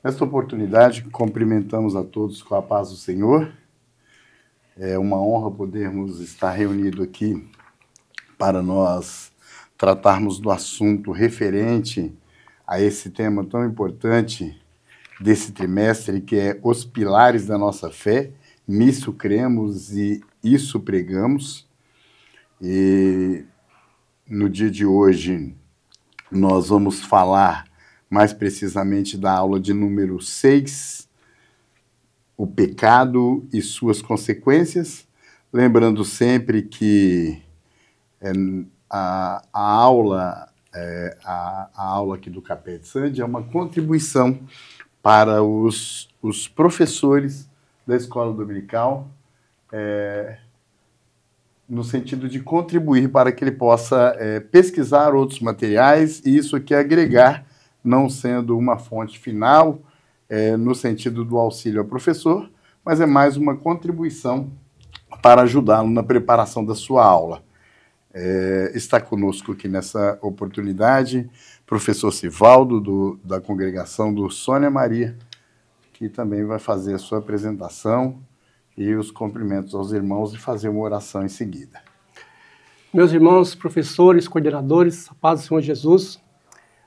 Nesta oportunidade, cumprimentamos a todos com a paz do Senhor. É uma honra podermos estar reunidos aqui para nós tratarmos do assunto referente a esse tema tão importante desse trimestre, que é os pilares da nossa fé. Nisso cremos e isso pregamos. E no dia de hoje nós vamos falar mais precisamente da aula de número 6, o pecado e suas consequências. Lembrando sempre que a aula aqui do Capet Sandy é uma contribuição para os professores da escola dominical, no sentido de contribuir para que ele possa pesquisar outros materiais e isso aqui agregar, não sendo uma fonte final, no sentido do auxílio ao professor, mas é mais uma contribuição para ajudá-lo na preparação da sua aula. Está conosco aqui nessa oportunidade professor Sivaldo, da congregação do Sônia Maria, que também vai fazer a sua apresentação e os cumprimentos aos irmãos e fazer uma oração em seguida. Meus irmãos, professores, coordenadores, a paz do Senhor Jesus,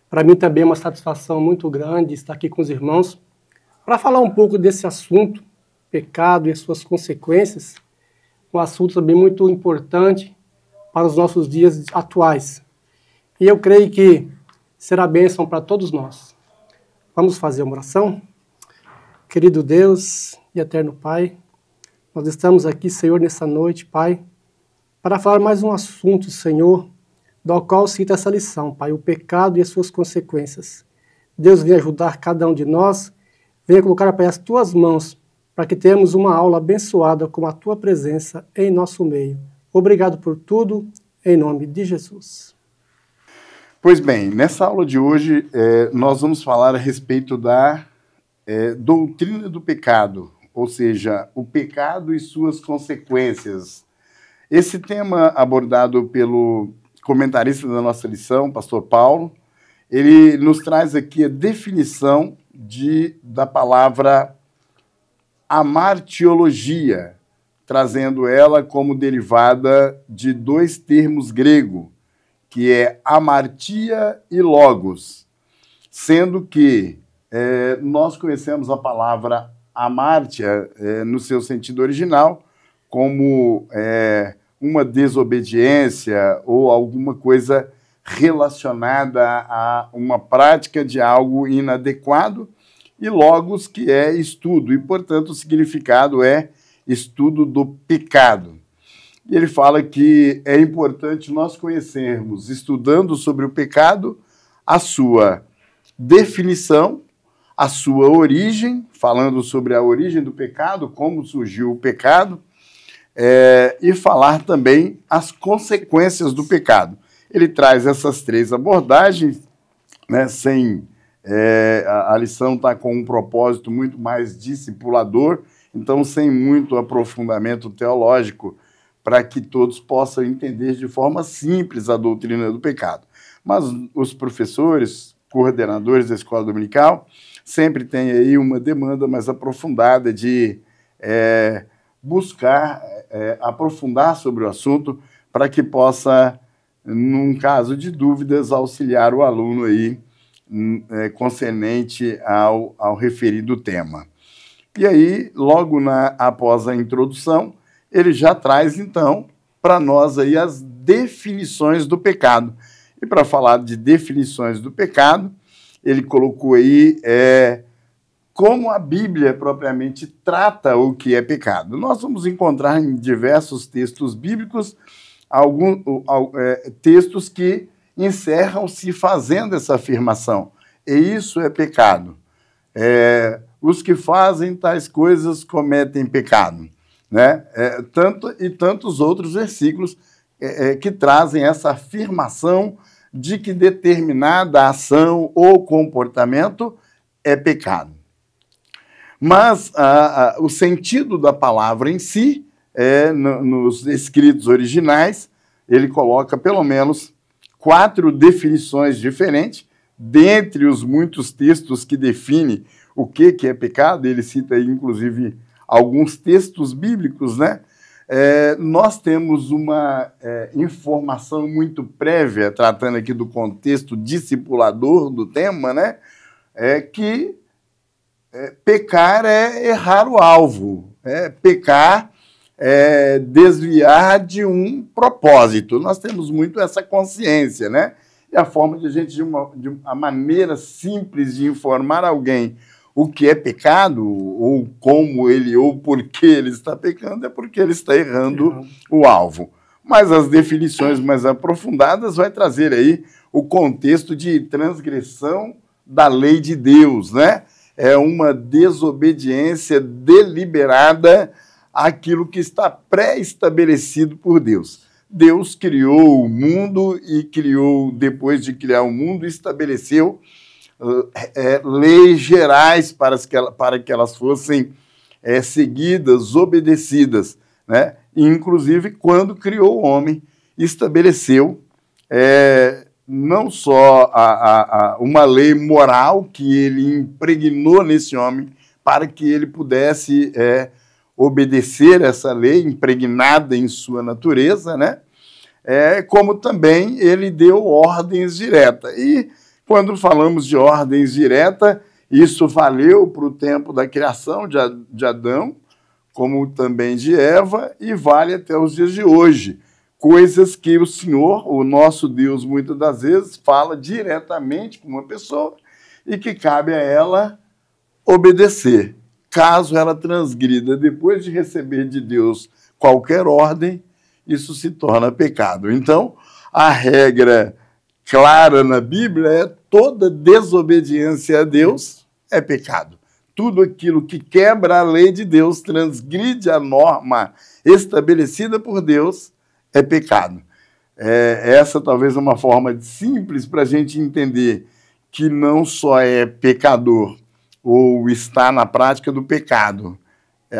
para mim também é uma satisfação muito grande estar aqui com os irmãos para falar um pouco desse assunto, pecado e as suas consequências, um assunto também muito importante para os nossos dias atuais. E eu creio que será bênção para todos nós. Vamos fazer uma oração? Querido Deus e eterno Pai, nós estamos aqui, Senhor, nessa noite, Pai, para falar mais um assunto, Senhor, do qual cita essa lição, Pai, o pecado e as suas consequências. Deus venha ajudar cada um de nós, venha colocar, Pai, as Tuas mãos, para que tenhamos uma aula abençoada com a Tua presença em nosso meio. Obrigado por tudo, em nome de Jesus. Pois bem, nessa aula de hoje, nós vamos falar a respeito da doutrina do pecado, ou seja, o pecado e suas consequências. Esse tema abordado pelo comentarista da nossa lição, pastor Paulo, ele nos traz aqui a definição da palavra amartiologia, trazendo ela como derivada de dois termos gregos, que é amartia e logos, sendo que nós conhecemos a palavra amártia no seu sentido original como uma desobediência ou alguma coisa relacionada a uma prática de algo inadequado, e logos, que é estudo, e, portanto, o significado é estudo do pecado. E ele fala que é importante nós conhecermos, estudando sobre o pecado, a sua definição, a sua origem, falando sobre a origem do pecado, como surgiu o pecado, e falar também as consequências do pecado. Ele traz essas três abordagens, né, a lição está com um propósito muito mais discipulador, então sem muito aprofundamento teológico, para que todos possam entender de forma simples a doutrina do pecado. Mas os professores, coordenadores da escola dominical, sempre têm aí uma demanda mais aprofundada de buscar aprofundar sobre o assunto para que possa, num caso de dúvidas, auxiliar o aluno aí concernente ao referido tema. E aí, logo após a introdução, ele já traz, então, para nós aí as definições do pecado. E para falar de definições do pecado, ele colocou aí como a Bíblia propriamente trata o que é pecado. Nós vamos encontrar em diversos textos bíblicos textos que encerram-se fazendo essa afirmação. E isso é pecado. Os que fazem tais coisas cometem pecado. Né? Tantos outros versículos que trazem essa afirmação de que determinada ação ou comportamento é pecado. Mas o sentido da palavra em si, nos escritos originais, ele coloca pelo menos 4 definições diferentes dentre os muitos textos que definem o que é pecado, ele cita aí, inclusive, alguns textos bíblicos, né? Nós temos uma informação muito prévia, tratando aqui do contexto discipulador do tema, né? Que pecar é errar o alvo, pecar é desviar de um propósito. Nós temos muito essa consciência, né? E a forma de a gente, de uma maneira simples de informar alguém o que é pecado, ou como ele, ou por que ele está pecando, é porque ele está errando o alvo. Mas as definições mais aprofundadas vai trazer aí o contexto de transgressão da lei de Deus, né? É uma desobediência deliberada àquilo que está pré-estabelecido por Deus. Deus criou o mundo e criou, depois de criar o mundo, estabeleceu leis gerais para que elas fossem seguidas, obedecidas, né? E, inclusive, quando criou o homem, estabeleceu não só uma lei moral que ele impregnou nesse homem para que ele pudesse obedecer essa lei impregnada em sua natureza, né? Como também ele deu ordens diretas. E quando falamos de ordens diretas, isso valeu para o tempo da criação de Adão, como também de Eva, e vale até os dias de hoje. Coisas que o Senhor, o nosso Deus, muitas das vezes, fala diretamente com uma pessoa e que cabe a ela obedecer. Caso ela transgrida depois de receber de Deus qualquer ordem, isso se torna pecado. Então, a regra clara na Bíblia é toda desobediência a Deus é pecado. Tudo aquilo que quebra a lei de Deus, transgride a norma estabelecida por Deus, é pecado. Essa talvez é uma forma simples para a gente entender que não só é pecador ou está na prática do pecado,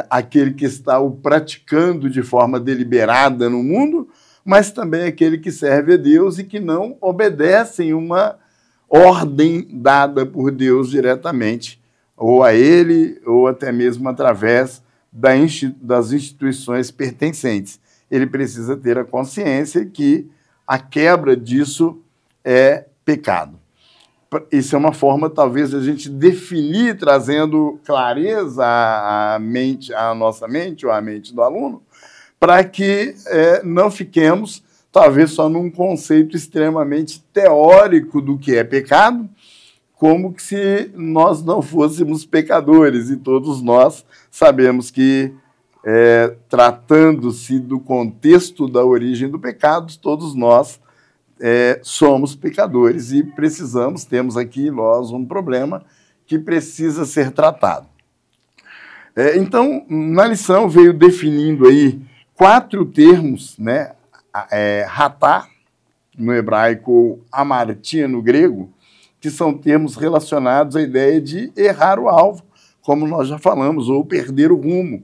aquele que está o praticando de forma deliberada no mundo, mas também aquele que serve a Deus e que não obedecem uma ordem dada por Deus diretamente, ou a ele, ou até mesmo através das instituições pertencentes. Ele precisa ter a consciência que a quebra disso é pecado. Isso é uma forma, talvez, de a gente definir, trazendo clareza à nossa mente, ou à mente do aluno, para que não fiquemos, talvez, só num conceito extremamente teórico do que é pecado, como se nós não fôssemos pecadores, e todos nós sabemos que, tratando-se do contexto da origem do pecado, todos nós somos pecadores e temos aqui nós um problema que precisa ser tratado. Então, na lição veio definindo aí 4 termos, né? Ratá, no hebraico, ou amartia, no grego, que são termos relacionados à ideia de errar o alvo, como nós já falamos, ou perder o rumo.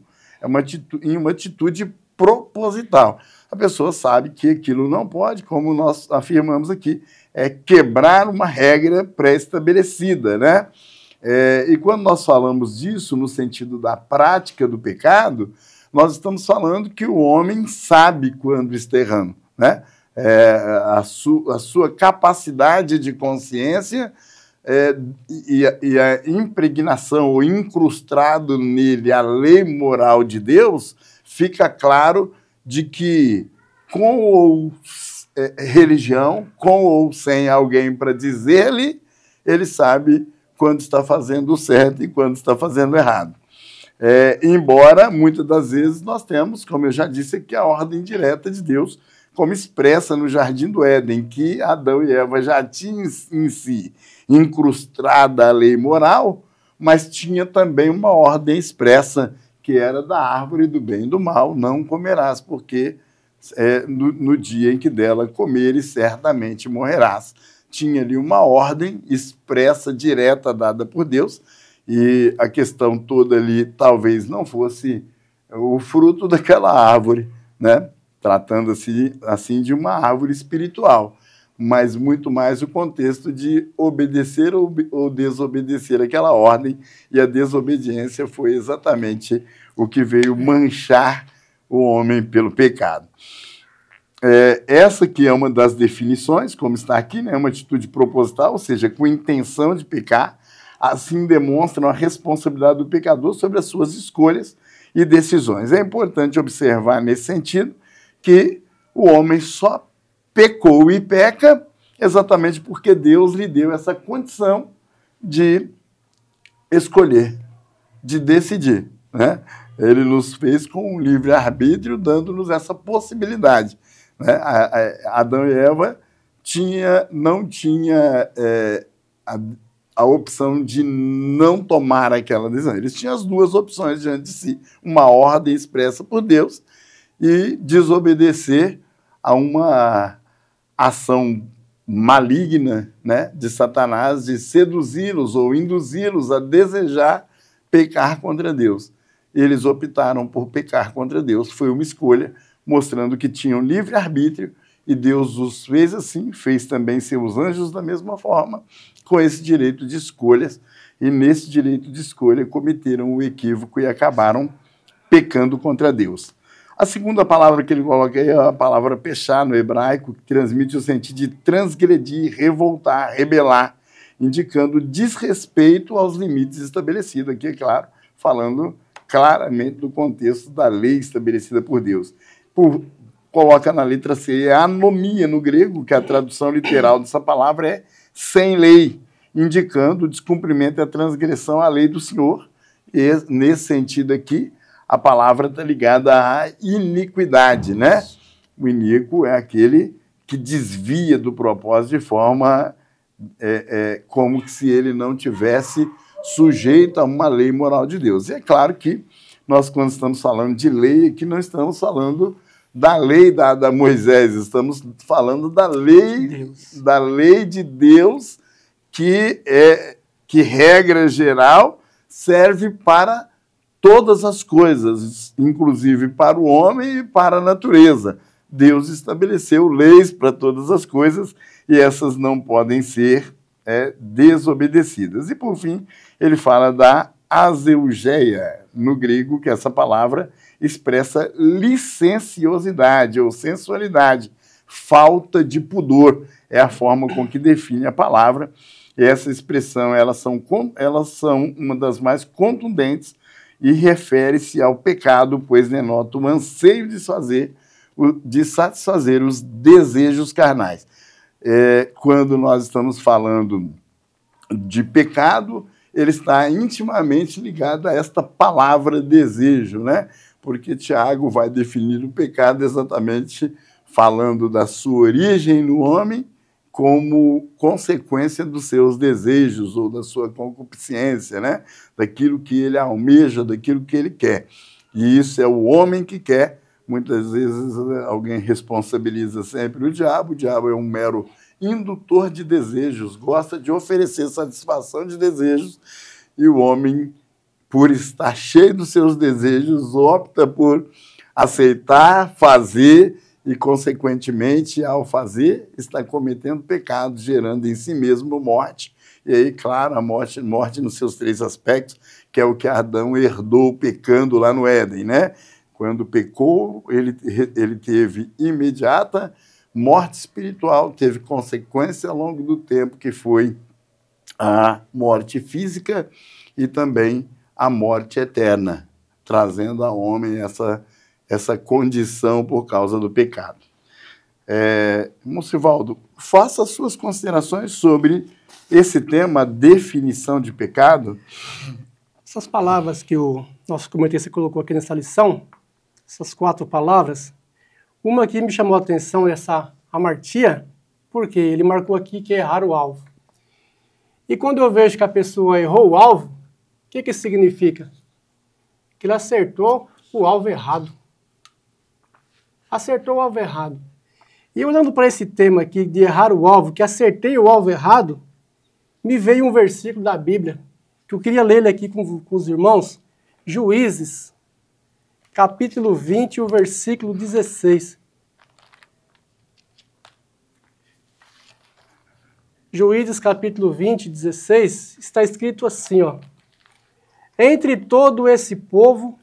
Em uma atitude proposital. A pessoa sabe que aquilo não pode, como nós afirmamos aqui, quebrar uma regra pré-estabelecida, né? E quando nós falamos disso no sentido da prática do pecado, nós estamos falando que o homem sabe quando está errando, né? A sua capacidade de consciência e a impregnação ou incrustado nele a lei moral de Deus, fica claro de que, com ou religião, com ou sem alguém para dizer-lhe, ele sabe quando está fazendo o certo e quando está fazendo errado. Embora, muitas das vezes, nós temos, como eu já disse aqui, a ordem direta de Deus, como expressa no Jardim do Éden, que Adão e Eva já tinham em si incrustada a lei moral, mas tinha também uma ordem expressa, que era da árvore do bem e do mal, não comerás, porque no dia em que dela comeres, certamente morrerás. Tinha ali uma ordem expressa, direta, dada por Deus, e a questão toda ali talvez não fosse o fruto daquela árvore, né? Tratando-se assim de uma árvore espiritual. mas muito mais o contexto de obedecer ou desobedecer aquela ordem, e a desobediência foi exatamente o que veio manchar o homem pelo pecado. Essa que é uma das definições, como está aqui, né, uma atitude proposital, ou seja, com intenção de pecar, assim demonstram a responsabilidade do pecador sobre as suas escolhas e decisões. É importante observar nesse sentido que o homem só pecou e peca exatamente porque Deus lhe deu essa condição de escolher, de decidir, né? Ele nos fez com um livre-arbítrio, dando-nos essa possibilidade, né? Adão e Eva não tinha a opção de não tomar aquela decisão. Eles tinham as duas opções diante de si, uma ordem expressa por Deus e desobedecer a uma ação maligna, né, de Satanás, de seduzi-los ou induzi-los a desejar pecar contra Deus. Eles optaram por pecar contra Deus. Foi uma escolha, mostrando que tinham livre-arbítrio, e Deus os fez assim, fez também seus anjos da mesma forma, com esse direito de escolhas, e nesse direito de escolha cometeram o equívoco e acabaram pecando contra Deus. A segunda palavra que ele coloca aí é a palavra pechá, no hebraico, que transmite o sentido de transgredir, revoltar, rebelar, indicando desrespeito aos limites estabelecidos. Aqui, é claro, falando claramente do contexto da lei estabelecida por Deus. Coloca na letra C, anomia no grego, que a tradução literal dessa palavra é sem lei, indicando o descumprimento e a transgressão à lei do Senhor. E, nesse sentido aqui, a palavra está ligada à iniquidade, né? O iníquo é aquele que desvia do propósito de forma como se ele não tivesse sujeito a uma lei moral de Deus. E é claro que nós, quando estamos falando de lei, aqui não estamos falando da lei dada a Moisés, estamos falando da lei de Deus, que regra geral, serve para todas as coisas, inclusive para o homem e para a natureza. Deus estabeleceu leis para todas as coisas e essas não podem ser desobedecidas. E, por fim, ele fala da azeugeia, no grego, que essa palavra expressa licenciosidade ou sensualidade, falta de pudor. É a forma com que define a palavra. E essa expressão, elas são uma das mais contundentes e refere-se ao pecado, pois denota o anseio de satisfazer os desejos carnais. Quando nós estamos falando de pecado, ele está intimamente ligado a esta palavra desejo, né? Porque Tiago vai definir o pecado exatamente falando da sua origem no homem como consequência dos seus desejos ou da sua concupiscência, né? Daquilo que ele almeja, daquilo que ele quer. E isso é o homem que quer. Muitas vezes alguém responsabiliza sempre o diabo é um mero indutor de desejos, gosta de oferecer satisfação de desejos, e o homem, por estar cheio dos seus desejos, opta por aceitar, fazer, e, consequentemente, ao fazer, está cometendo pecado, gerando em si mesmo morte. E aí, claro, a morte nos seus três aspectos, que é o que Adão herdou pecando lá no Éden, né? Quando pecou, ele teve imediata morte espiritual, teve consequência ao longo do tempo, que foi a morte física e também a morte eterna, trazendo ao homem essa condição por causa do pecado. Monsivaldo, faça as suas considerações sobre esse tema, definição de pecado. Essas palavras que o nosso comentarista colocou aqui nessa lição, essas 4 palavras, uma que me chamou a atenção é essa amartia, porque ele marcou aqui que é errar o alvo. E quando eu vejo que a pessoa errou o alvo, o que isso significa? Que ele acertou o alvo errado. Acertou o alvo errado. E olhando para esse tema aqui de errar o alvo, que acertei o alvo errado, me veio um versículo da Bíblia, que eu queria ler ele aqui com os irmãos, Juízes, capítulo 20, o versículo 16. Juízes capítulo 20, 16, está escrito assim, ó. Entre todo esse povo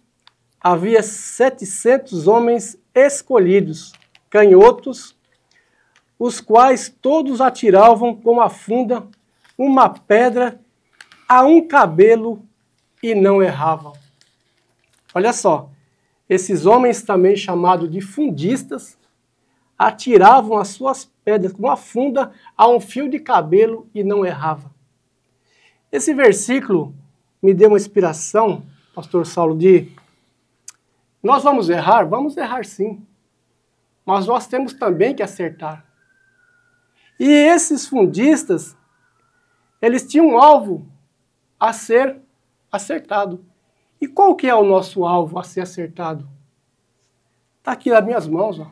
havia 700 homens escolhidos, canhotos, os quais todos atiravam com a funda uma pedra a um cabelo e não erravam. Olha só, esses homens também chamados de fundistas atiravam as suas pedras com a funda a um fio de cabelo e não erravam. Esse versículo me deu uma inspiração, pastor Saulo, de nós vamos errar sim, mas nós temos também que acertar. E esses fundistas, eles tinham um alvo a ser acertado. E qual que é o nosso alvo a ser acertado? Está aqui nas minhas mãos, ó.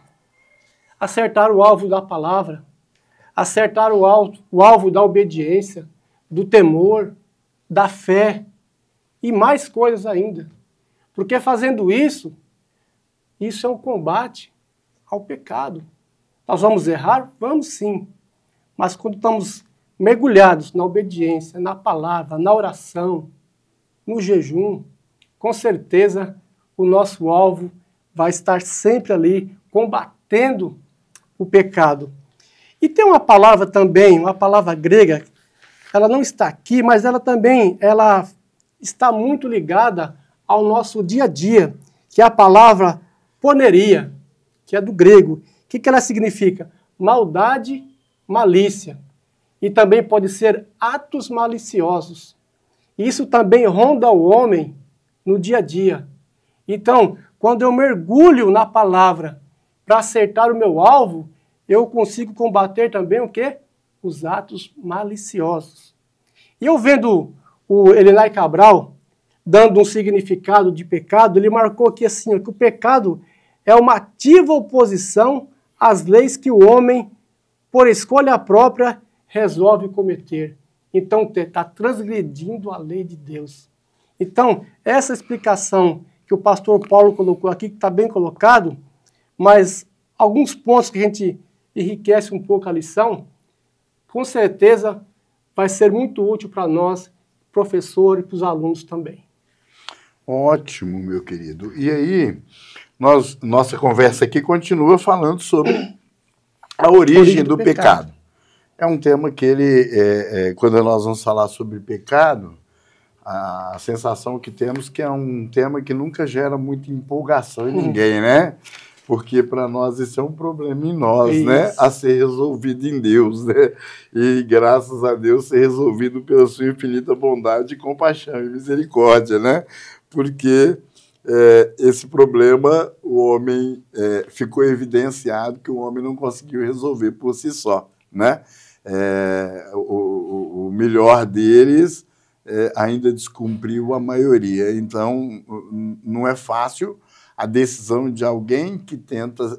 Acertar o alvo da palavra, acertar o alvo da obediência, do temor, da fé e mais coisas ainda. Porque fazendo isso é um combate ao pecado. Nós vamos errar? Vamos sim. Mas quando estamos mergulhados na obediência, na palavra, na oração, no jejum, com certeza o nosso alvo vai estar sempre ali combatendo o pecado. E tem uma palavra também, uma palavra grega, ela não está aqui, mas ela está muito ligada ao nosso dia a dia, que é a palavra poneria, que é do grego. O que ela significa? Maldade, malícia. E também pode ser atos maliciosos. Isso também ronda o homem no dia a dia. Então, quando eu mergulho na palavra para acertar o meu alvo, eu consigo combater também o quê? Os atos maliciosos. E eu vendo o Elinay Cabral dando um significado de pecado, ele marcou aqui assim, ó, que o pecado é uma ativa oposição às leis que o homem, por escolha própria, resolve cometer. Então, está transgredindo a lei de Deus. Então, essa explicação que o pastor Paulo colocou aqui, que está bem colocado, mas alguns pontos que a gente enriquece um pouco a lição, com certeza vai ser muito útil para nós, professores, e para os alunos também. Ótimo, meu querido. E aí, nossa conversa aqui continua falando sobre a origem do pecado. É um tema que quando nós vamos falar sobre pecado, a sensação que temos que é um tema que nunca gera muita empolgação em ninguém, né? Porque para nós isso é um problema em nós, né? A ser resolvido em Deus, né? E graças a Deus ser resolvido pela sua infinita bondade, compaixão e misericórdia, né? Porque esse problema o homem ficou evidenciado que o homem não conseguiu resolver por si só, né? O melhor deles ainda descumpriu a maioria. Então, não é fácil a decisão de alguém que tenta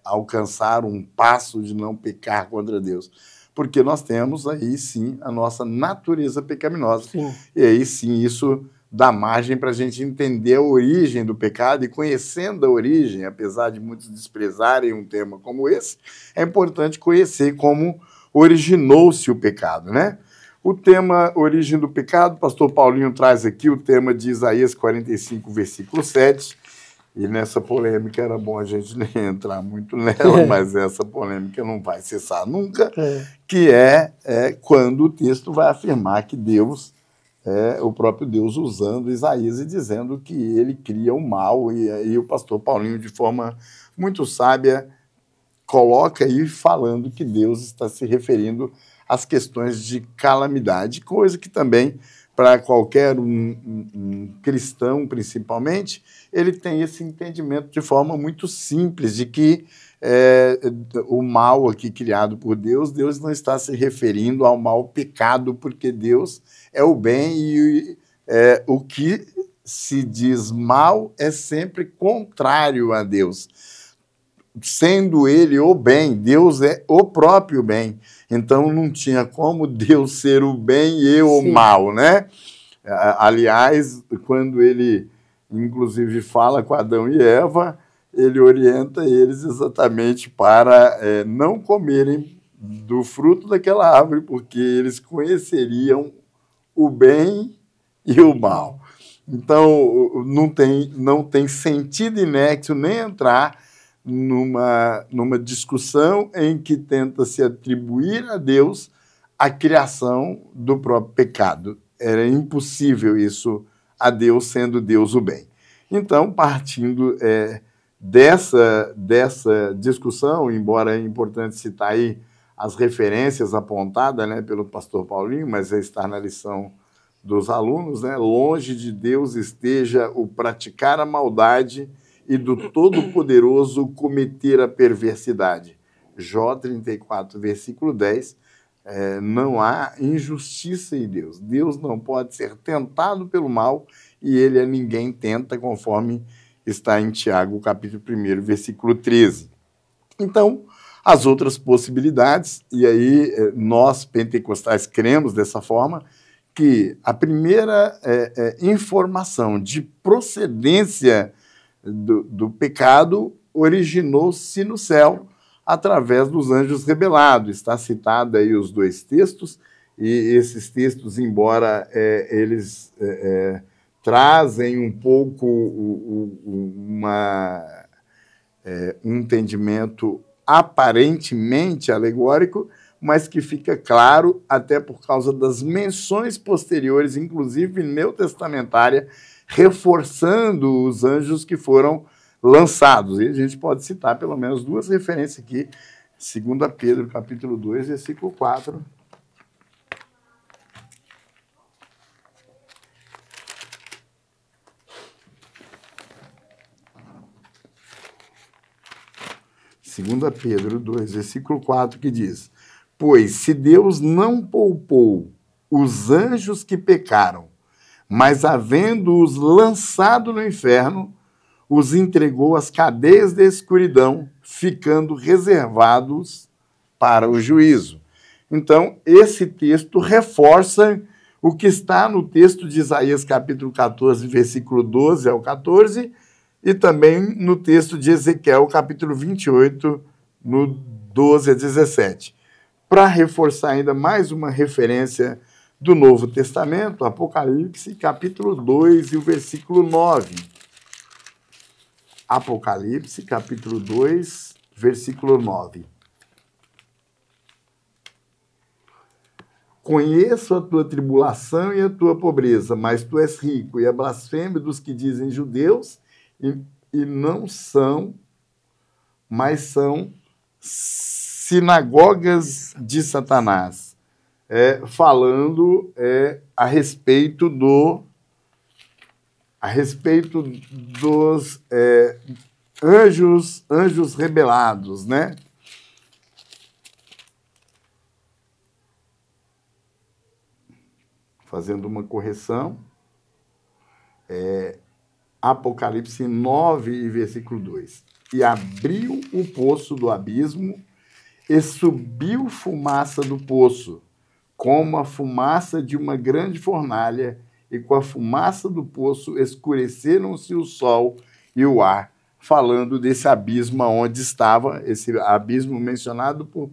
alcançar um passo de não pecar contra Deus. Porque nós temos aí, sim, a nossa natureza pecaminosa. Sim. E aí, sim, isso dá margem para a gente entender a origem do pecado, e conhecendo a origem, apesar de muitos desprezarem um tema como esse, é importante conhecer como originou-se o pecado, né? O tema origem do pecado, o pastor Paulinho traz aqui o tema de Isaías 45, versículo 7, e nessa polêmica era bom a gente nem entrar muito nela, mas essa polêmica não vai cessar nunca, que é quando o texto vai afirmar que Deus o próprio Deus usando Isaías e dizendo que ele cria o mal, e aí o pastor Paulinho, de forma muito sábia, coloca aí falando que Deus está se referindo às questões de calamidade, coisa que também, para qualquer um cristão, principalmente, ele tem esse entendimento de forma muito simples, de que o mal aqui criado por Deus, Deus não está se referindo ao mal pecado, porque Deus é o bem, e o que se diz mal é sempre contrário a Deus. Sendo ele o bem, Deus é o próprio bem. Então não tinha como Deus ser o bem e o mal, né? Aliás, quando ele, inclusive, fala com Adão e Eva, ele orienta eles exatamente para não comerem do fruto daquela árvore, porque eles conheceriam o bem e o mal. Então, não tem sentido e nexo nem entrar numa discussão em que tenta se atribuir a Deus a criação do próprio pecado. Era impossível isso a Deus, sendo Deus o bem. Então, partindo dessa discussão, embora é importante citar aí as referências apontadas, né, pelo pastor Paulinho, mas está na lição dos alunos, né? Longe de Deus esteja o praticar a maldade e do Todo-Poderoso cometer a perversidade. Jó 34, versículo 10, não há injustiça em Deus. Deus não pode ser tentado pelo mal e ele a ninguém tenta, conforme está em Tiago, capítulo 1, versículo 13. Então, as outras possibilidades, e aí nós pentecostais cremos dessa forma, que a primeira informação de procedência do pecado originou-se no céu através dos anjos rebelados. Está citado aí os dois textos, e esses textos, embora eles trazem um pouco um entendimento aparentemente alegórico, mas que fica claro até por causa das menções posteriores, inclusive neotestamentária, reforçando os anjos que foram lançados. E a gente pode citar pelo menos duas referências aqui, 2 Pedro, capítulo 2, versículo 4. Segunda Pedro 2, versículo 4, que diz: pois se Deus não poupou os anjos que pecaram, mas havendo-os lançado no inferno, os entregou às cadeias da escuridão, ficando reservados para o juízo. Então, esse texto reforça o que está no texto de Isaías, capítulo 14, versículo 12 ao 14, e também no texto de Ezequiel, capítulo 28, no 12 a 17. Para reforçar ainda mais uma referência do Novo Testamento, Apocalipse, capítulo 2 e o versículo 9. Apocalipse, capítulo 2, versículo 9. Conheço a tua tribulação e a tua pobreza, mas tu és rico, e a blasfêmia dos que dizem judeus e não são, mas são sinagogas de Satanás, falando a respeito dos anjos rebelados, né? Fazendo uma correção, Apocalipse 9, e versículo 2. E abriu o poço do abismo, e subiu fumaça do poço, como a fumaça de uma grande fornalha, e com a fumaça do poço escureceram-se o sol e o ar, falando desse abismo onde estava, esse abismo mencionado por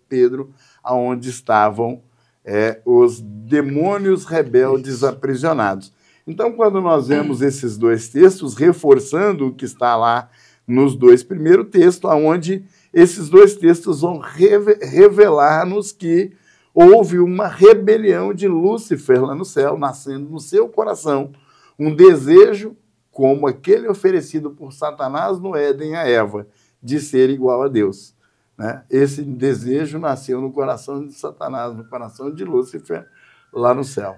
Pedro, aonde estavam os demônios rebeldes aprisionados. Então, quando nós vemos esses dois textos, reforçando o que está lá nos dois primeiros textos, onde esses dois textos vão revelar-nos que houve uma rebelião de Lúcifer lá no céu, nascendo no seu coração um desejo, como aquele oferecido por Satanás no Éden a Eva, de ser igual a Deus, né? Esse desejo nasceu no coração de Satanás, no coração de Lúcifer, lá no céu.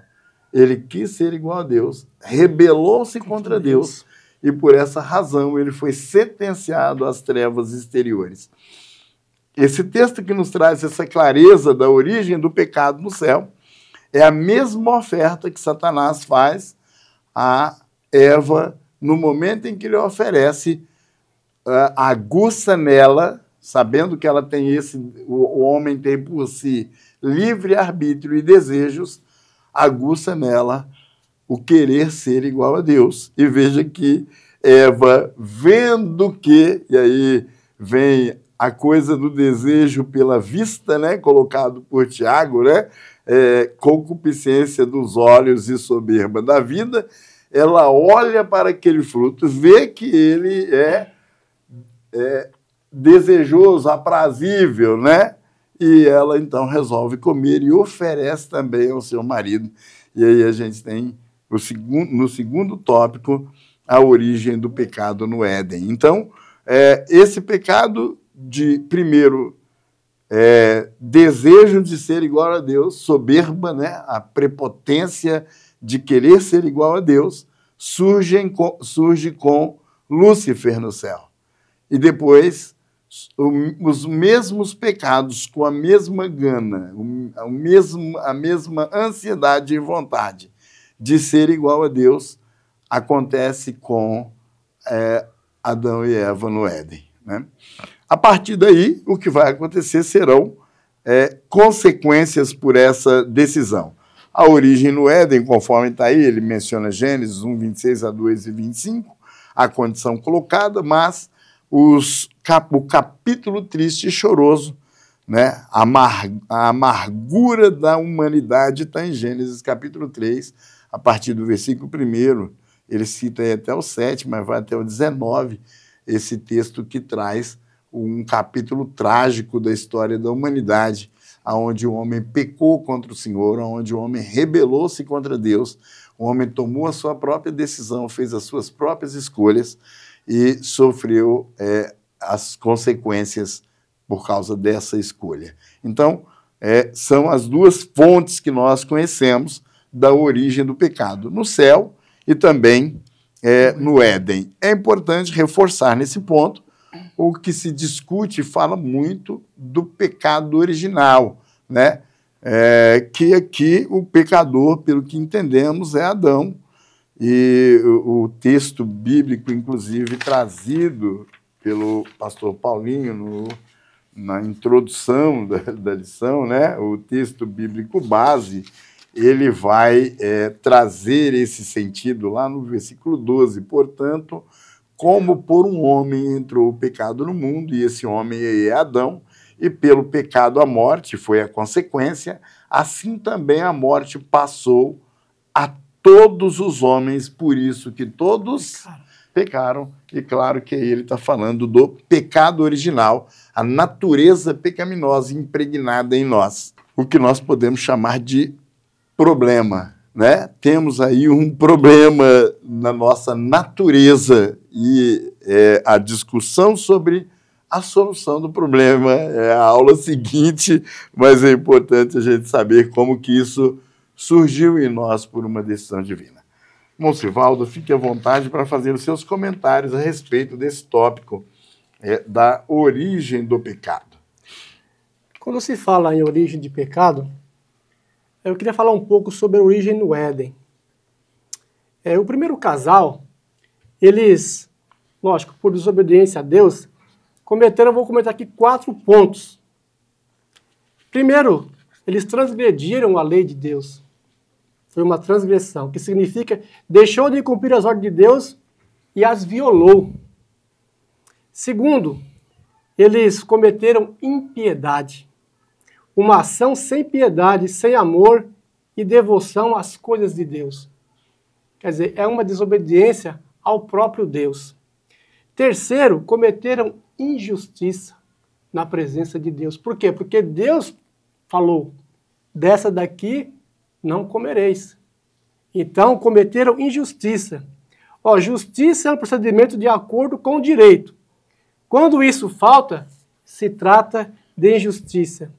Ele quis ser igual a Deus, rebelou-se contra Deus, e por essa razão ele foi sentenciado às trevas exteriores. Esse texto que nos traz essa clareza da origem do pecado no céu é a mesma oferta que Satanás faz a Eva no momento em que lhe oferece, aguça nela, sabendo que ela tem o homem tem por si livre-arbítrio e desejos, aguça nela o querer ser igual a Deus. E veja que Eva, vendo que, e aí vem a coisa do desejo pela vista, né, colocado por Tiago, né, concupiscência dos olhos e soberba da vida, ela olha para aquele fruto, vê que ele é desejoso, aprazível, né? E ela então resolve comer e oferece também ao seu marido. E aí a gente tem no segundo tópico a origem do pecado no Éden. Então, esse pecado de, primeiro, desejo de ser igual a Deus, soberba, né? A prepotência de querer ser igual a Deus, surge com Lúcifer no céu. E depois, os mesmos pecados, com a mesma gana, a mesma ansiedade e vontade de ser igual a Deus, acontece com Adão e Eva no Éden, né? A partir daí, o que vai acontecer serão consequências por essa decisão. A origem no Éden, conforme está aí, ele menciona Gênesis 1, 26 a 2 e 25, a condição colocada, mas o capítulo triste e choroso, né? A amargura da humanidade está em Gênesis capítulo 3, a partir do versículo 1, ele cita aí até o 7, mas vai até o 19, esse texto que traz um capítulo trágico da história da humanidade, onde o homem pecou contra o Senhor, onde o homem rebelou-se contra Deus, o homem tomou a sua própria decisão, fez as suas próprias escolhas e sofreu as consequências por causa dessa escolha. Então, são as duas fontes que nós conhecemos da origem do pecado, no céu e também no Éden. É importante reforçar nesse ponto o que se discute e fala muito do pecado original, né? Que aqui o pecador, pelo que entendemos, é Adão, e o texto bíblico, inclusive, trazido pelo pastor Paulinho na introdução da lição, né? O texto bíblico base, ele vai trazer esse sentido lá no versículo 12. Portanto, como por um homem entrou o pecado no mundo, e esse homem é Adão, e pelo pecado a morte foi a consequência, assim também a morte passou a todos os homens, por isso que todos pecaram. E claro que aí ele está falando do pecado original, a natureza pecaminosa impregnada em nós, o que nós podemos chamar de problema, né? Temos aí um problema na nossa natureza e a discussão sobre a solução do problema é a aula seguinte, mas é importante a gente saber como que isso surgiu em nós por uma decisão divina. Monsivaldo, fique à vontade para fazer os seus comentários a respeito desse tópico da origem do pecado. Quando se fala em origem de pecado, eu queria falar um pouco sobre a origem no Éden. O primeiro casal, eles, lógico, por desobediência a Deus, cometeram, eu vou comentar aqui 4 pontos. Primeiro, eles transgrediram a lei de Deus. Foi uma transgressão, que significa deixou de cumprir as ordens de Deus e as violou. Segundo, eles cometeram impiedade. Uma ação sem piedade, sem amor e devoção às coisas de Deus. Quer dizer, é uma desobediência ao próprio Deus. Terceiro, cometeram injustiça na presença de Deus. Por quê? Porque Deus falou, dessa daqui não comereis. Então, cometeram injustiça. Justiça é um procedimento de acordo com o direito. Quando isso falta, se trata de injustiça.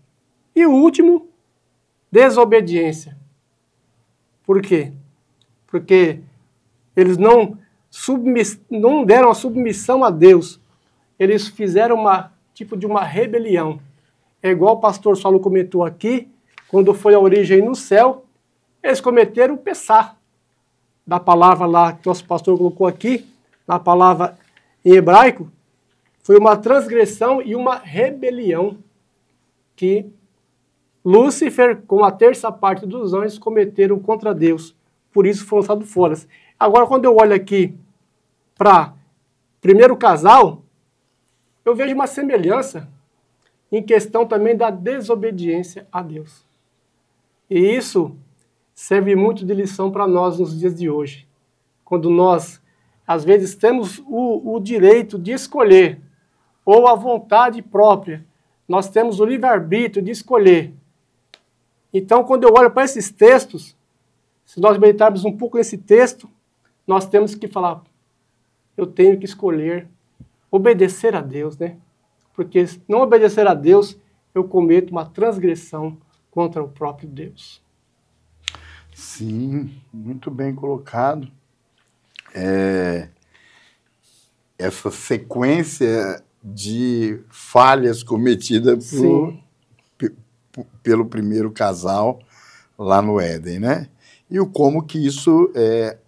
E o último, desobediência. Por quê? Porque eles não deram a submissão a Deus. Eles fizeram tipo de uma rebelião. É igual o pastor Saulo comentou aqui, quando foi a origem no céu, eles cometeram o pessar. Da palavra lá que nosso pastor colocou aqui, na palavra em hebraico, foi uma transgressão e uma rebelião que Lúcifer, com a terça parte dos anjos, cometeram contra Deus. Por isso foram lançados fora. Agora, quando eu olho aqui para primeiro casal, eu vejo uma semelhança em questão também da desobediência a Deus. E isso serve muito de lição para nós nos dias de hoje. Quando nós, às vezes, temos o direito de escolher, ou a vontade própria, nós temos o livre-arbítrio de escolher. Então, quando eu olho para esses textos, se nós meditarmos um pouco nesse texto, nós temos que falar, eu tenho que escolher obedecer a Deus, né? Porque se não obedecer a Deus, eu cometo uma transgressão contra o próprio Deus. Sim, muito bem colocado. Essa sequência de falhas cometidas pelo primeiro casal lá no Éden, né? E como que isso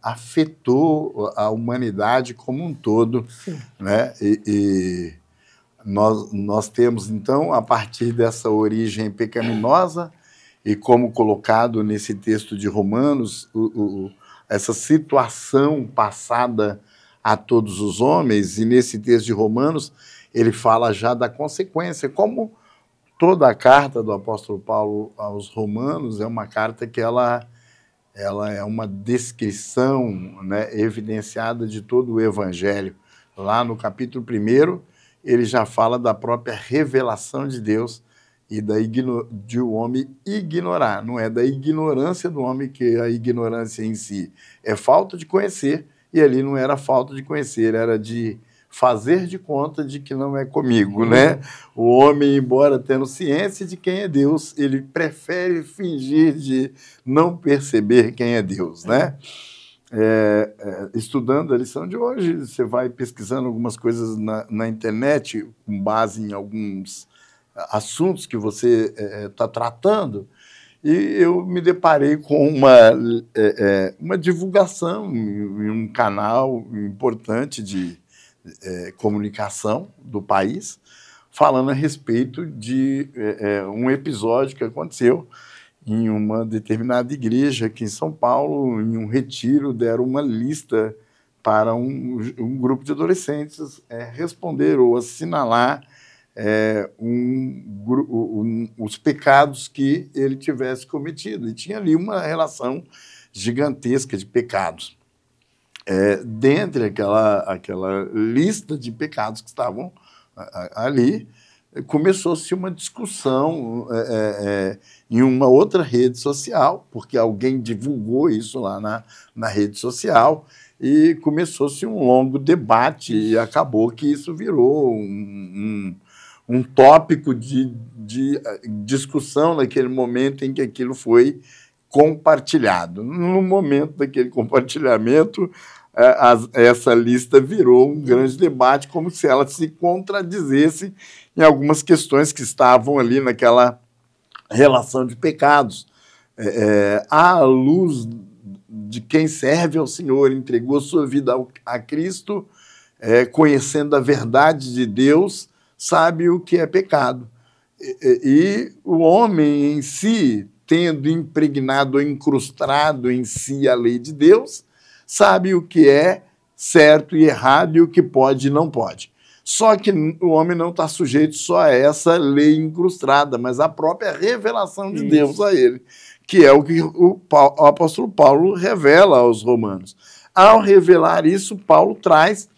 afetou a humanidade como um todo, né? E nós temos, então, a partir dessa origem pecaminosa, e como colocado nesse texto de Romanos, essa situação passada a todos os homens, e nesse texto de Romanos ele fala já da consequência, como toda a carta do apóstolo Paulo aos Romanos é uma carta que ela é uma descrição, né, evidenciada de todo o Evangelho. Lá no capítulo 1, ele já fala da própria revelação de Deus e de o homem ignorar. Não é da ignorância do homem, que a ignorância em si é falta de conhecer, e ali não era falta de conhecer, era de fazer de conta de que não é comigo, né? O homem, embora tendo ciência de quem é Deus, ele prefere fingir de não perceber quem é Deus, né? Estudando a lição de hoje, você vai pesquisando algumas coisas na internet, com base em alguns assuntos que você está tratando, e eu me deparei com uma divulgação em um canal importante de comunicação do país, falando a respeito de um episódio que aconteceu em uma determinada igreja aqui em São Paulo. Em um retiro, deram uma lista para um grupo de adolescentes responder ou assinalar os pecados que ele tivesse cometido. E tinha ali uma relação gigantesca de pecados. Dentre aquela lista de pecados que estavam ali, começou-se uma discussão em uma outra rede social, porque alguém divulgou isso lá na rede social, e começou-se um longo debate, e acabou que isso virou um tópico de discussão naquele momento em que aquilo foi compartilhado. No momento daquele compartilhamento, essa lista virou um grande debate, como se ela se contradizesse em algumas questões que estavam ali naquela relação de pecados. À luz de quem serve ao Senhor, entregou sua vida a Cristo, conhecendo a verdade de Deus, sabe o que é pecado. E o homem em si, tendo impregnado ou incrustado em si a lei de Deus, sabe o que é certo e errado e o que pode e não pode. Só que o homem não está sujeito só a essa lei incrustada, mas à própria revelação de Deus a ele, que é o que o apóstolo Paulo revela aos romanos. Ao revelar isso, Paulo traz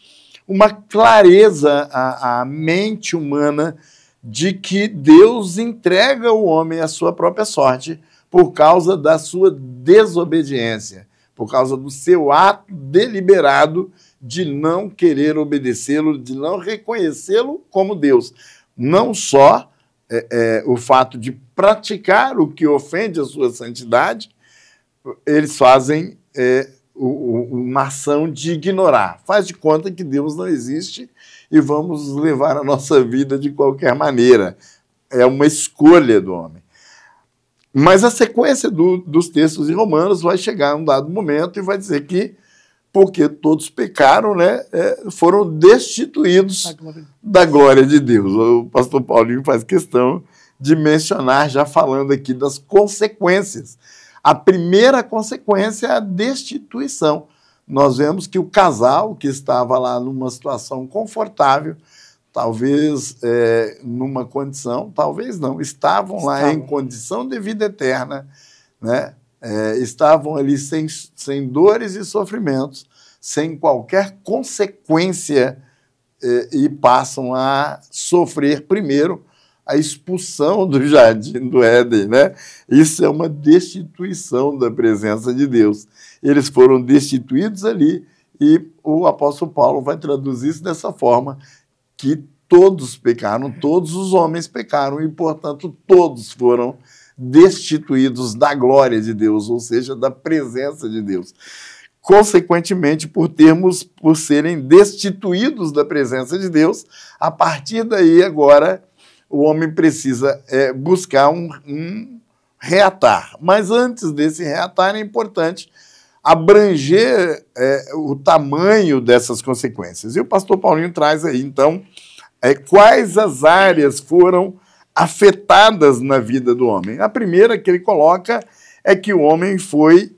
uma clareza à mente humana de que Deus entrega o homem à sua própria sorte por causa da sua desobediência, por causa do seu ato deliberado de não querer obedecê-lo, de não reconhecê-lo como Deus. Não só o fato de praticar o que ofende a sua santidade, eles fazem uma ação de ignorar. Faz de conta que Deus não existe e vamos levar a nossa vida de qualquer maneira. É uma escolha do homem. Mas a sequência dos textos em Romanos vai chegar a um dado momento e vai dizer que, porque todos pecaram, né, foram destituídos da glória de Deus. O pastor Paulinho faz questão de mencionar, já falando aqui das consequências. A primeira consequência é a destituição. Nós vemos que o casal, que estava lá numa situação confortável, talvez numa condição, talvez não, estavam lá em condição de vida eterna, né? Estavam ali sem dores e sofrimentos, sem qualquer consequência, e passam a sofrer primeiro a expulsão do jardim do Éden, né? Isso é uma destituição da presença de Deus. Eles foram destituídos ali, e o apóstolo Paulo vai traduzir isso dessa forma, que todos pecaram, todos os homens pecaram, e, portanto, todos foram destituídos da glória de Deus, ou seja, da presença de Deus. Consequentemente, por serem destituídos da presença de Deus, a partir daí, agora, o homem precisa buscar um reatar. Mas antes desse reatar, é importante abranger o tamanho dessas consequências. E o pastor Paulinho traz aí, então, quais as áreas foram afetadas na vida do homem. A primeira que ele coloca é que o homem foi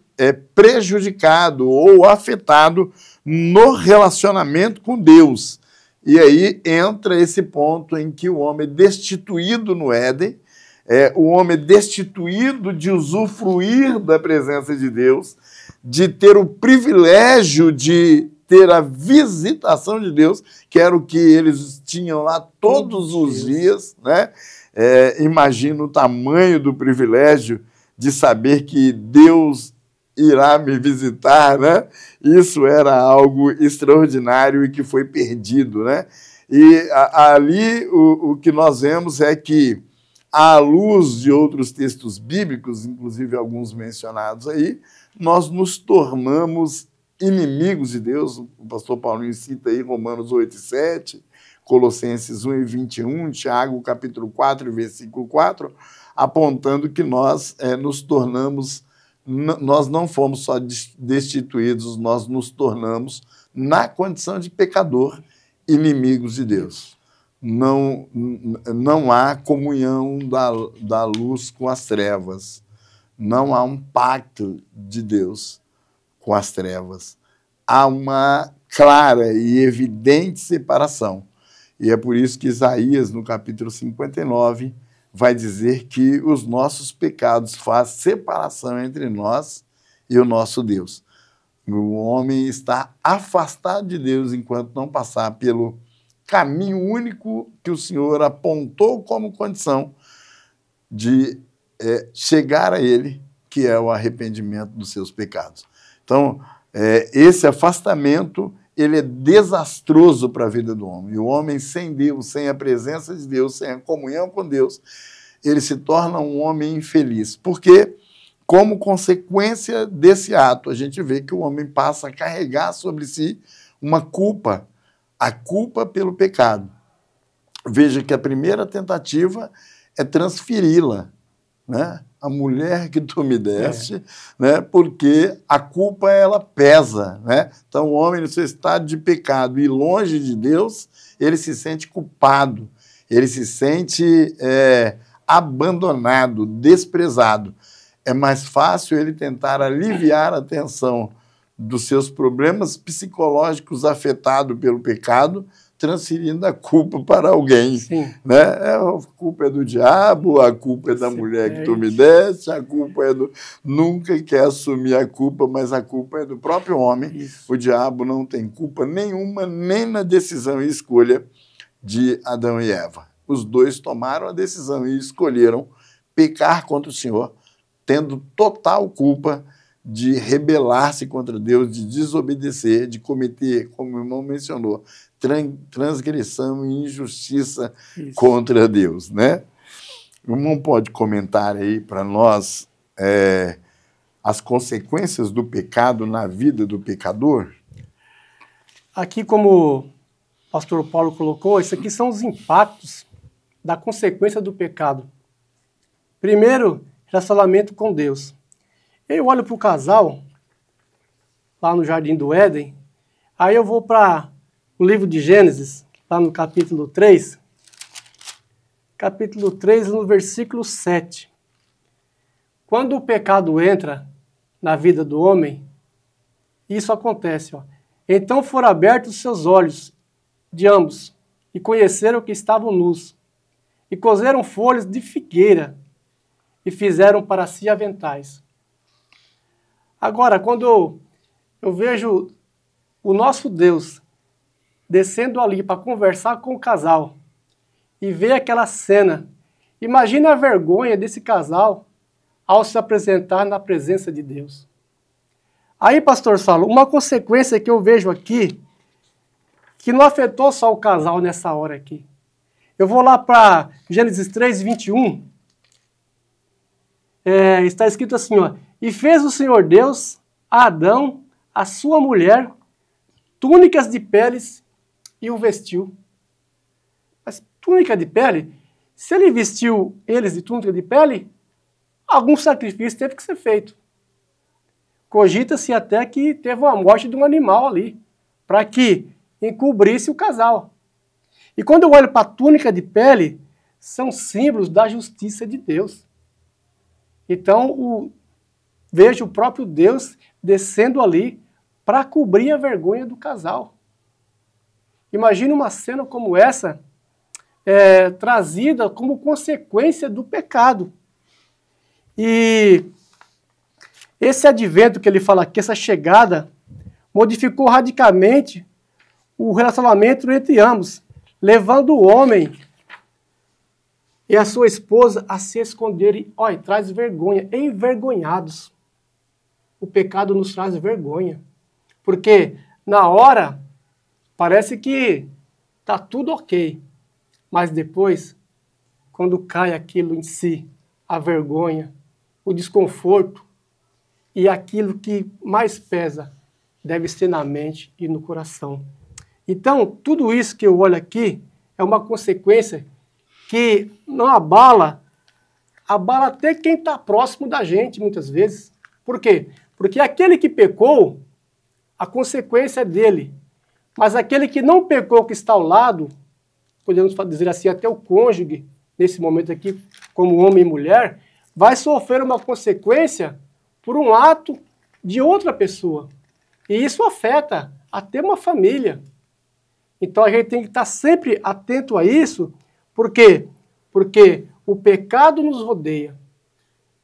prejudicado ou afetado no relacionamento com Deus. E aí entra esse ponto em que o homem destituído no Éden, o homem destituído de usufruir da presença de Deus, de ter o privilégio de ter a visitação de Deus, que era o que eles tinham lá todos os dias, né? Imagina o tamanho do privilégio de saber que Deus irá me visitar, né? Isso era algo extraordinário e que foi perdido, né? E ali o que nós vemos é que, à luz de outros textos bíblicos, inclusive alguns mencionados aí, nós nos tornamos inimigos de Deus. O pastor Paulinho cita aí Romanos 8:7, Colossenses 1:21, Tiago capítulo 4, versículo 4, apontando que nós nos tornamos, nós não fomos só destituídos, nós nos tornamos, na condição de pecador, inimigos de Deus. Não há comunhão da luz com as trevas, não há um pacto de Deus com as trevas. Há uma clara e evidente separação. E é por isso que Isaías, no capítulo 59, vai dizer que os nossos pecados fazem separação entre nós e o nosso Deus. O homem está afastado de Deus enquanto não passar pelo caminho único que o Senhor apontou como condição de chegar a Ele, que é o arrependimento dos seus pecados. Então, esse afastamento, ele é desastroso para a vida do homem. E o homem sem Deus, sem a presença de Deus, sem a comunhão com Deus, ele se torna um homem infeliz. Porque, como consequência desse ato, a gente vê que o homem passa a carregar sobre si uma culpa, a culpa pelo pecado. Veja que a primeira tentativa é transferi-la, né? A mulher que tu me deste, né? Porque a culpa, ela pesa, né? Então, o homem, no seu estado de pecado e longe de Deus, ele se sente culpado, ele se sente abandonado, desprezado. É mais fácil ele tentar aliviar a tensão dos seus problemas psicológicos afetados pelo pecado, transferindo a culpa para alguém. Né? A culpa é do diabo, a culpa é da mulher que tu me deste, a culpa é do... Nunca quer assumir a culpa, mas a culpa é do próprio homem. Isso. O diabo não tem culpa nenhuma, nem na decisão e escolha de Adão e Eva. Os dois tomaram a decisão e escolheram pecar contra o Senhor, tendo total culpa de rebelar-se contra Deus, de desobedecer, de cometer, como o irmão mencionou, transgressão e injustiça contra Deus, né? O irmão pode comentar aí para nós as consequências do pecado na vida do pecador? Aqui, como o pastor Paulo colocou, isso aqui são os impactos da consequência do pecado. Primeiro, relacionamento com Deus. Eu olho para o casal, lá no Jardim do Éden, aí eu vou para o livro de Gênesis, lá no capítulo 3, no versículo 7. Quando o pecado entra na vida do homem, isso acontece. Então foram abertos os seus olhos de ambos, e conheceram que estavam nus, e coseram folhas de figueira, e fizeram para si aventais. Agora, quando eu vejo o nosso Deus descendo ali para conversar com o casal, e ver aquela cena, imagina a vergonha desse casal ao se apresentar na presença de Deus. Aí, pastor Saulo, uma consequência que eu vejo aqui, que não afetou só o casal nessa hora aqui. Eu vou lá para Gênesis 3, 21. Está escrito assim, ó, e fez o Senhor Deus a Adão, a sua mulher, túnicas de peles e o vestiu. Mas túnica de pele, se ele vestiu eles de túnica de pele, algum sacrifício teve que ser feito. Cogita-se até que teve uma morte de um animal ali, para que encobrisse o casal. E quando eu olho para a túnica de pele, são símbolos da justiça de Deus. Então, vejo o próprio Deus descendo ali para cobrir a vergonha do casal. Imagina uma cena como essa, trazida como consequência do pecado. E esse advento que ele fala aqui, essa chegada, modificou radicalmente o relacionamento entre ambos, levando o homem e a sua esposa a se esconderem, olha, traz vergonha, envergonhados. O pecado nos traz vergonha, porque na hora parece que está tudo ok, mas depois, quando cai aquilo em si, a vergonha, o desconforto e aquilo que mais pesa, deve ser na mente e no coração. Então, tudo isso que eu olho aqui é uma consequência que não abala até quem está próximo da gente, muitas vezes. Por quê? Porque aquele que pecou, a consequência é dele. Mas aquele que não pecou, que está ao lado, podemos dizer assim, até o cônjuge, nesse momento aqui, como homem e mulher, vai sofrer uma consequência por um ato de outra pessoa. E isso afeta até uma família. Então a gente tem que estar sempre atento a isso. Por quê? Porque o pecado nos rodeia.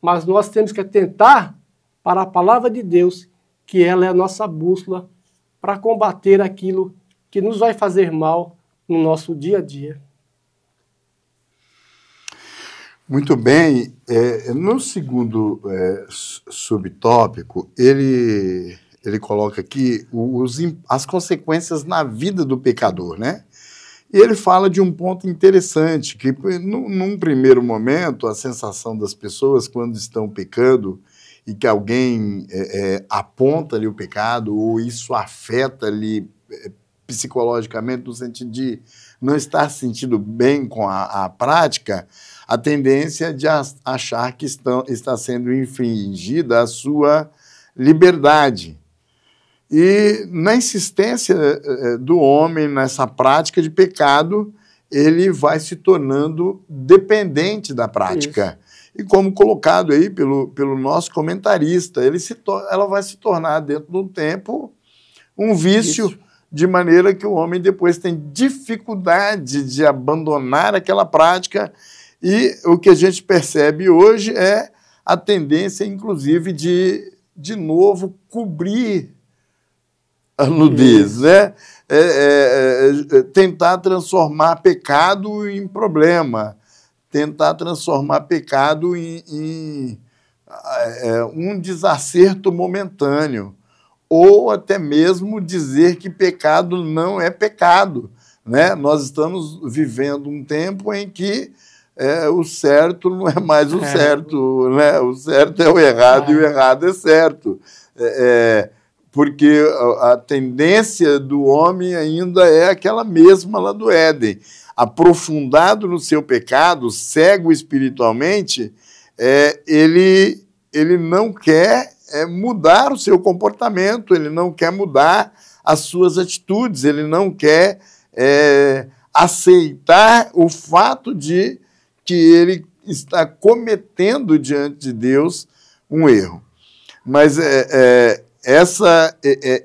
Mas nós temos que atentar para a palavra de Deus, que ela é a nossa bússola para combater aquilo que nos vai fazer mal no nosso dia a dia. Muito bem. No segundo subtópico, ele coloca aqui as consequências na vida do pecador, né? E ele fala de um ponto interessante, que num primeiro momento, a sensação das pessoas quando estão pecando e que alguém aponta-lhe o pecado, ou isso afeta-lhe psicologicamente, no sentido de não estar se sentindo bem com a prática, a tendência é de achar que está sendo infringida a sua liberdade. E na insistência do homem nessa prática de pecado, ele vai se tornando dependente da prática. Isso. E como colocado aí pelo nosso comentarista, ela vai se tornar, dentro de um tempo, um vício, de maneira que o homem depois tem dificuldade de abandonar aquela prática. E o que a gente percebe hoje é a tendência, inclusive, de novo, cobrir a nudez, né? Tentar transformar pecado em problema, tentar transformar pecado em um desacerto momentâneo, ou até mesmo dizer que pecado não é pecado, né? Nós estamos vivendo um tempo em que o certo não é mais o certo, né? O certo é o errado e o errado é certo. Porque a tendência do homem ainda é aquela mesma lá do Éden. Aprofundado no seu pecado, cego espiritualmente, ele não quer mudar o seu comportamento, ele não quer mudar as suas atitudes, ele não quer aceitar o fato de que ele está cometendo diante de Deus um erro. Mas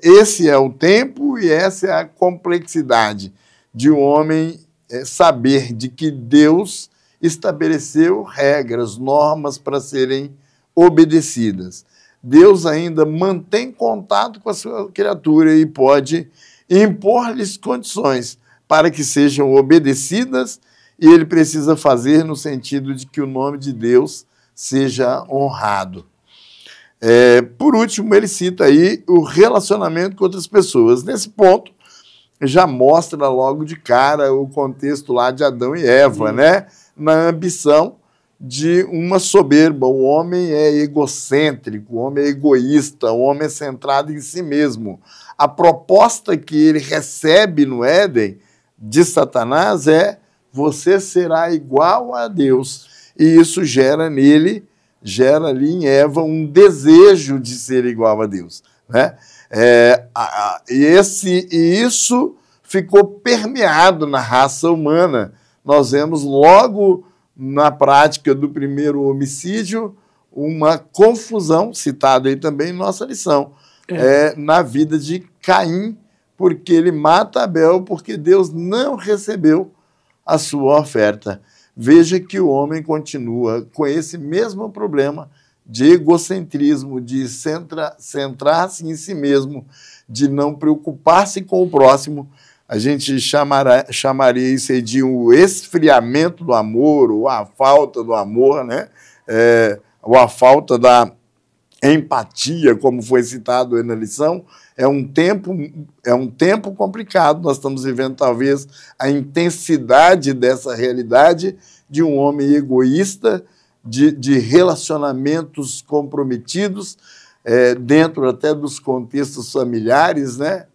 esse é o tempo e essa é a complexidade de um homem saber de que Deus estabeleceu regras, normas para serem obedecidas. Deus ainda mantém contato com a sua criatura e pode impor-lhes condições para que sejam obedecidas, e ele precisa fazer no sentido de que o nome de Deus seja honrado. Por último, ele cita aí o relacionamento com outras pessoas. Nesse ponto, já mostra logo de cara o contexto lá de Adão e Eva, né? Na ambição de uma soberba. O homem é egocêntrico, o homem é egoísta, o homem é centrado em si mesmo. A proposta que ele recebe no Éden de Satanás é: você será igual a Deus. E isso gera ali em Eva um desejo de ser igual a Deus, né? E isso ficou permeado na raça humana. Nós vemos logo na prática do primeiro homicídio uma confusão, citada aí também em nossa lição, na vida de Caim, porque ele mata Abel porque Deus não recebeu a sua oferta. Veja que o homem continua com esse mesmo problema de egocentrismo, de centrar-se em si mesmo, de não preocupar-se com o próximo. A gente chamaria isso aí de um esfriamento do amor, ou a falta do amor, né? Ou a falta da empatia, como foi citado aí na lição. É um tempo complicado. Nós estamos vivendo, talvez, a intensidade dessa realidade de um homem egoísta, de relacionamentos comprometidos, dentro até dos contextos familiares, né?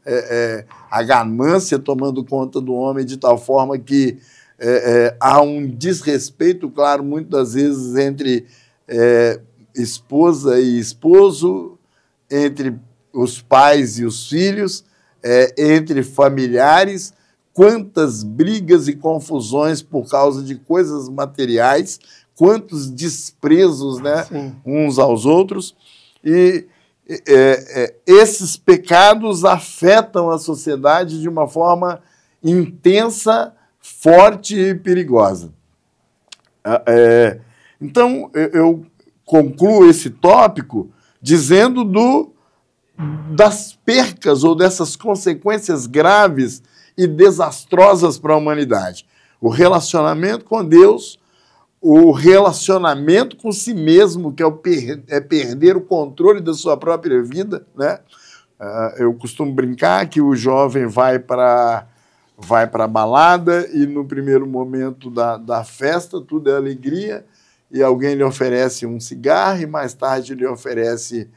A ganância tomando conta do homem de tal forma que há um desrespeito, claro, muitas vezes entre esposa e esposo, entre os pais e os filhos, entre familiares. Quantas brigas e confusões por causa de coisas materiais, quantos desprezos, né, uns aos outros. E esses pecados afetam a sociedade de uma forma intensa, forte e perigosa. Então, eu concluo esse tópico dizendo das percas ou dessas consequências graves e desastrosas para a humanidade. O relacionamento com Deus, o relacionamento com si mesmo, que é perder o controle da sua própria vida, né? Eu costumo brincar que o jovem vai para a balada e no primeiro momento da festa tudo é alegria e alguém lhe oferece um cigarro e mais tarde lhe oferece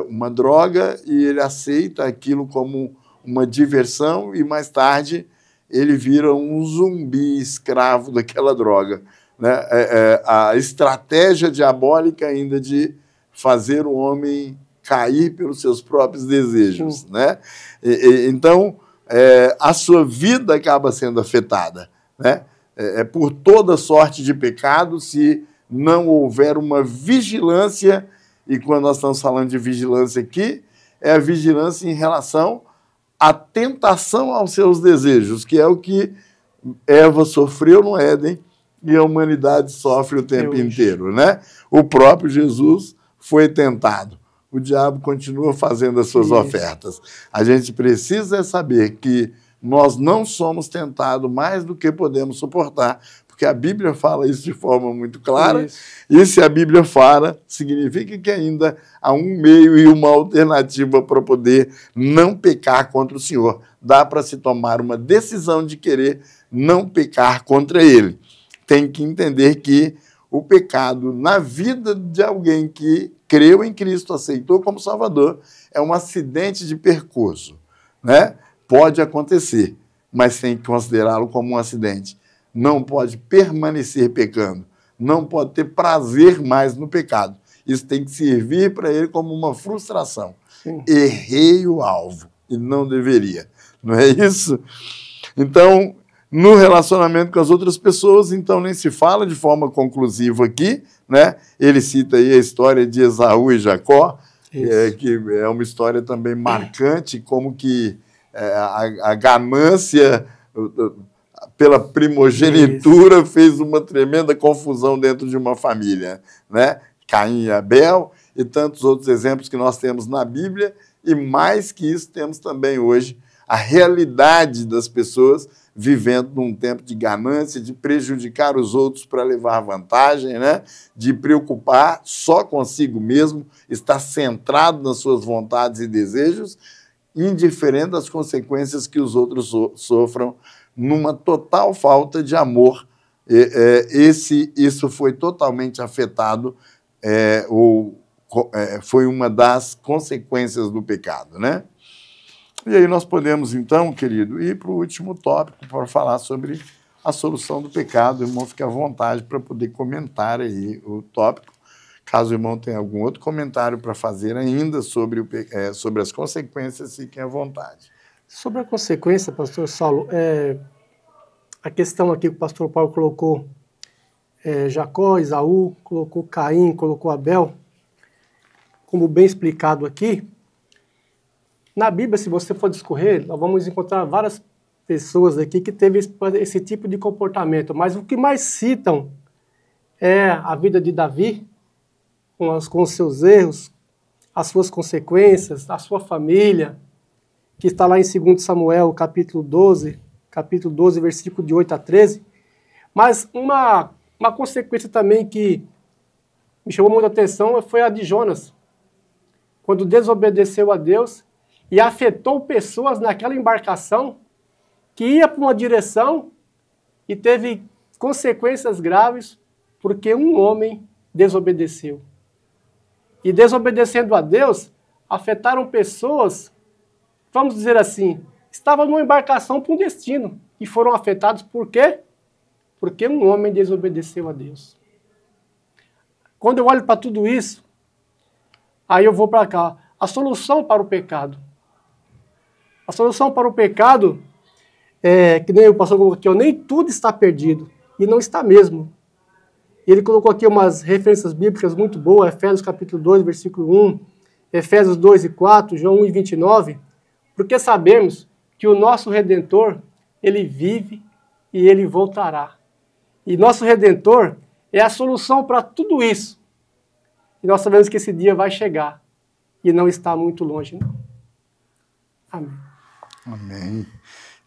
uma droga e ele aceita aquilo como uma diversão e mais tarde ele vira um zumbi escravo daquela droga, né? A estratégia diabólica ainda de fazer o homem cair pelos seus próprios desejos, né? Então, a sua vida acaba sendo afetada, né? Por toda sorte de pecado, se não houver uma vigilância, e quando nós estamos falando de vigilância aqui, é a vigilância em relação à tentação aos seus desejos, que é o que Eva sofreu no Éden e a humanidade sofre o tempo inteiro, né? O próprio Jesus foi tentado. O diabo continua fazendo as suas ofertas. A gente precisa saber que nós não somos tentados mais do que podemos suportar, porque a Bíblia fala isso de forma muito clara, e se a Bíblia fala, significa que ainda há um meio e uma alternativa para poder não pecar contra o Senhor. Dá para se tomar uma decisão de querer não pecar contra Ele. Tem que entender que o pecado na vida de alguém que creu em Cristo, aceitou como Salvador, é um acidente de percurso, né? Pode acontecer, mas tem que considerá-lo como um acidente. Não pode permanecer pecando, não pode ter prazer mais no pecado. Isso tem que servir para ele como uma frustração. Errei o alvo e não deveria, não é isso? Então, no relacionamento com as outras pessoas, então nem se fala de forma conclusiva aqui, né? Ele cita aí a história de Esaú e Jacó, que é uma história também marcante, como que a ganância, pela primogenitura, fez uma tremenda confusão dentro de uma família, né? Caim e Abel, e tantos outros exemplos que nós temos na Bíblia, e mais que isso, temos também hoje a realidade das pessoas vivendo num tempo de ganância, de prejudicar os outros para levar vantagem, né? De preocupar só consigo mesmo, estar centrado nas suas vontades e desejos, indiferente das consequências que os outros sofram, numa total falta de amor. Isso foi totalmente afetado, foi uma das consequências do pecado, né? E aí nós podemos, então, querido, ir para o último tópico para falar sobre a solução do pecado. O irmão fica à vontade para poder comentar aí o tópico. Caso o irmão tenha algum outro comentário para fazer ainda sobre as consequências, fiquem à vontade. Sobre a consequência, pastor Saulo, a questão aqui que o pastor Paulo colocou, Jacó, Esaú, colocou Caim, colocou Abel, como bem explicado aqui, na Bíblia, se você for discorrer, nós vamos encontrar várias pessoas aqui que teve esse tipo de comportamento, mas o que mais citam é a vida de Davi, com os seus erros, as suas consequências, a sua família, que está lá em 2 Samuel, capítulo 12, versículo de 8 a 13. Mas uma consequência também que me chamou muita atenção foi a de Jonas, quando desobedeceu a Deus e afetou pessoas naquela embarcação que ia para uma direção e teve consequências graves porque um homem desobedeceu. E desobedecendo a Deus, afetaram pessoas, vamos dizer assim, estavam numa embarcação para um destino e foram afetados por quê? Porque um homem desobedeceu a Deus. Quando eu olho para tudo isso, aí eu vou para cá. A solução para o pecado. A solução para o pecado que nem o pastor colocou aqui, nem tudo está perdido. E não está mesmo. Ele colocou aqui umas referências bíblicas muito boas, Efésios capítulo 2, versículo 1, Efésios 2 e 4, João 1 e 29, porque sabemos que o nosso Redentor, ele vive e ele voltará. E nosso Redentor é a solução para tudo isso. E nós sabemos que esse dia vai chegar e não está muito longe, não. Amém. Amém.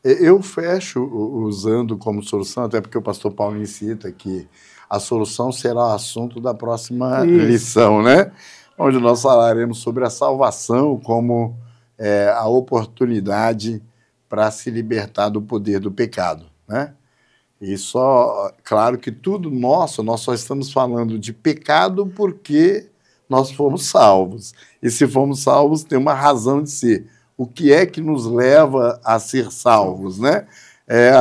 Eu fecho usando como solução, até porque o pastor Paulo cita que a solução será o assunto da próxima lição, né? Onde nós falaremos sobre a salvação como a oportunidade para se libertar do poder do pecado, né? E claro que tudo nós só estamos falando de pecado porque nós fomos salvos. E se fomos salvos, tem uma razão de ser. O que é que nos leva a ser salvos, né? É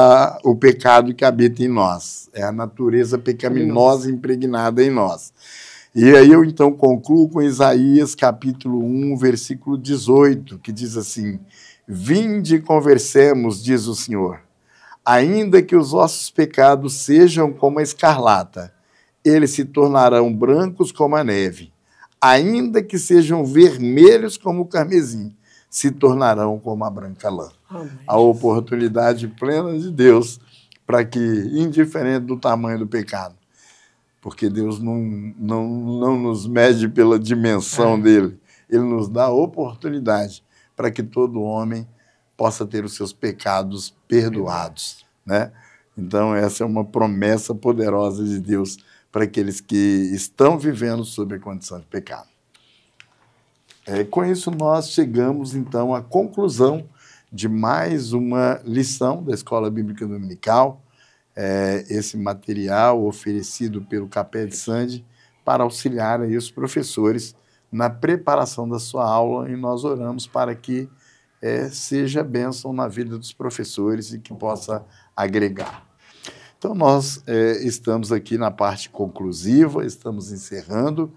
o pecado que habita em nós, é a natureza pecaminosa impregnada em nós. E aí eu então concluo com Isaías capítulo 1, versículo 18, que diz assim: vinde e conversemos, diz o Senhor, ainda que os vossos pecados sejam como a escarlata, eles se tornarão brancos como a neve, ainda que sejam vermelhos como o carmesim, se tornarão como a branca lã. Amém. A oportunidade plena de Deus para que, indiferente do tamanho do pecado, porque Deus não nos mede pela dimensão dele, ele nos dá a oportunidade para que todo homem possa ter os seus pecados perdoados, né? Então, essa é uma promessa poderosa de Deus para aqueles que estão vivendo sob a condição de pecado. Com isso, nós chegamos, então, à conclusão de mais uma lição da Escola Bíblica Dominical, esse material oferecido pelo Capé de Sande para auxiliar aí os professores na preparação da sua aula, e nós oramos para que seja bênção na vida dos professores e que possa agregar. Então, nós estamos aqui na parte conclusiva, estamos encerrando,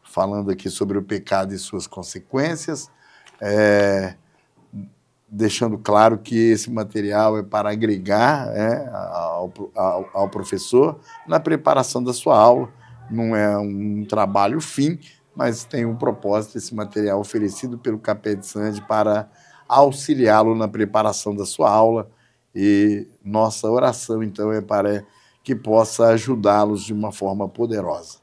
falando aqui sobre o pecado e suas consequências, deixando claro que esse material é para agregar ao professor na preparação da sua aula. Não é um trabalho fim, mas tem um propósito, esse material oferecido pelo Capé de Sande para auxiliá-lo na preparação da sua aula E nossa oração, então, é para que possa ajudá-los de uma forma poderosa.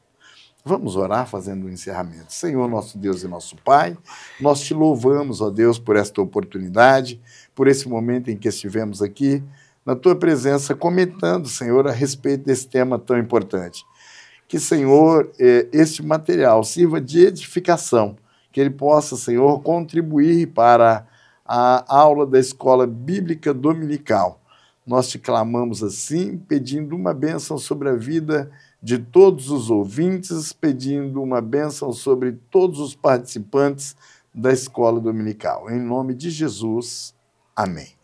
Vamos orar fazendo o encerramento. Senhor, nosso Deus e nosso Pai, nós te louvamos, ó Deus, por esta oportunidade, por esse momento em que estivemos aqui, na tua presença, comentando, Senhor, a respeito desse tema tão importante. Que, Senhor, este material sirva de edificação, que ele possa, Senhor, contribuir para a aula da Escola Bíblica Dominical. Nós te clamamos assim, pedindo uma bênção sobre a vida de todos os ouvintes, pedindo uma bênção sobre todos os participantes da Escola Dominical. Em nome de Jesus, amém.